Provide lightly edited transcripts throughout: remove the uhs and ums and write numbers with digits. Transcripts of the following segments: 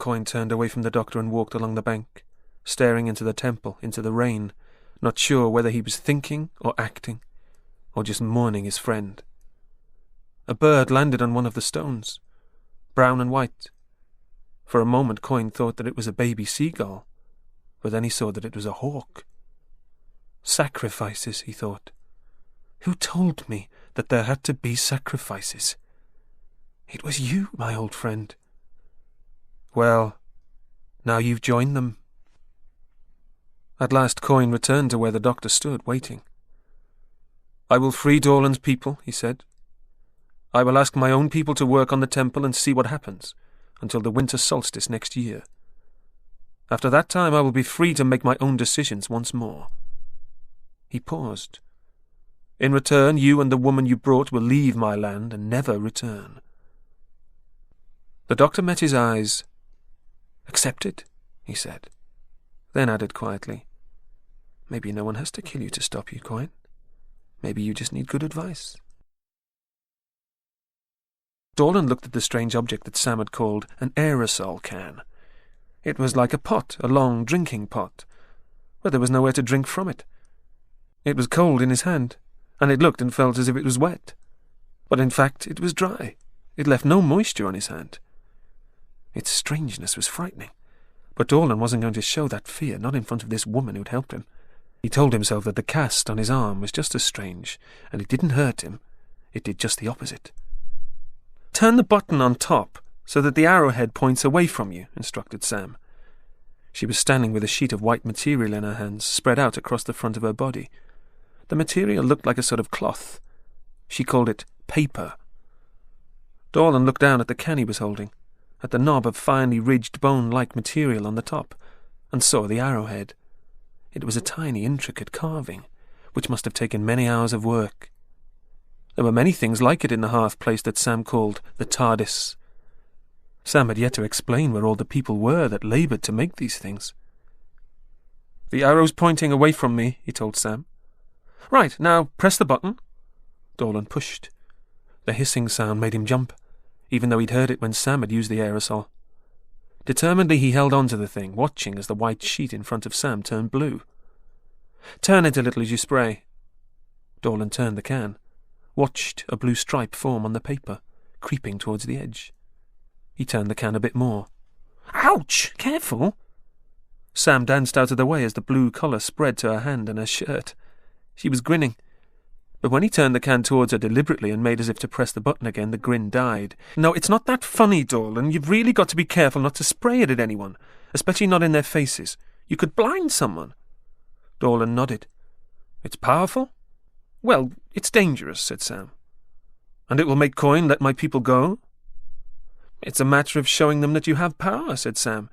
Coyne turned away from the doctor and walked along the bank, staring into the temple, into the rain, not sure whether he was thinking or acting, or just mourning his friend. A bird landed on one of the stones, brown and white. For a moment Coyne thought that it was a baby seagull, but then he saw that it was a hawk. Sacrifices, he thought. Who told me that there had to be sacrifices? It was you, my old friend. Well, now you've joined them. At last Coyne returned to where the doctor stood, waiting. I will free Dorland's people, he said. I will ask my own people to work on the temple and see what happens, until the winter solstice next year. After that time I will be free to make my own decisions once more. He paused. In return, you and the woman you brought will leave my land and never return. The doctor met his eyes. Accepted, he said, then added quietly, maybe no one has to kill you to stop you, Coyne. Maybe you just need good advice. Dorland looked at the strange object that Sam had called an aerosol can. It was like a pot, a long drinking pot, but there was nowhere to drink from it. It was cold in his hand, and it looked and felt as if it was wet. But in fact it was dry. It left no moisture on his hand. Its strangeness was frightening, but Dorland wasn't going to show that fear, not in front of this woman who'd helped him. He told himself that the cast on his arm was just as strange, and it didn't hurt him. It did just the opposite. Turn the button on top so that the arrowhead points away from you, instructed Sam. She was standing with a sheet of white material in her hands, spread out across the front of her body. The material looked like a sort of cloth. She called it paper. Dorland looked down at the can he was holding, at the knob of finely ridged bone-like material on the top, and saw the arrowhead. It was a tiny, intricate carving, which must have taken many hours of work. There were many things like it in the hearth place that Sam called the TARDIS. Sam had yet to explain where all the people were that laboured to make these things. The arrow's pointing away from me, he told Sam. Right, now press the button. Dorland pushed. The hissing sound made him jump, even though he'd heard it when Sam had used the aerosol. Determinedly he held on to the thing, watching as the white sheet in front of Sam turned blue. Turn it a little as you spray. Dorland turned the can, watched a blue stripe form on the paper, creeping towards the edge. He turned the can a bit more. Ouch! Careful! Sam danced out of the way as the blue colour spread to her hand and her shirt. She was grinning. But when he turned the can towards her deliberately and made as if to press the button again, the grin died. No, it's not that funny, Dorland. You've really got to be careful not to spray it at anyone, especially not in their faces. You could blind someone. Dorland nodded. It's powerful? Well, it's dangerous, said Sam. And it will make Coyne let my people go? It's a matter of showing them that you have power, said Sam.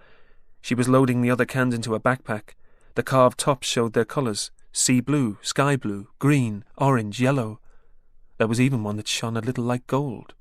She was loading the other cans into her backpack. The carved tops showed their colours. Sea blue, sky blue, green, orange, yellow. There was even one that shone a little like gold.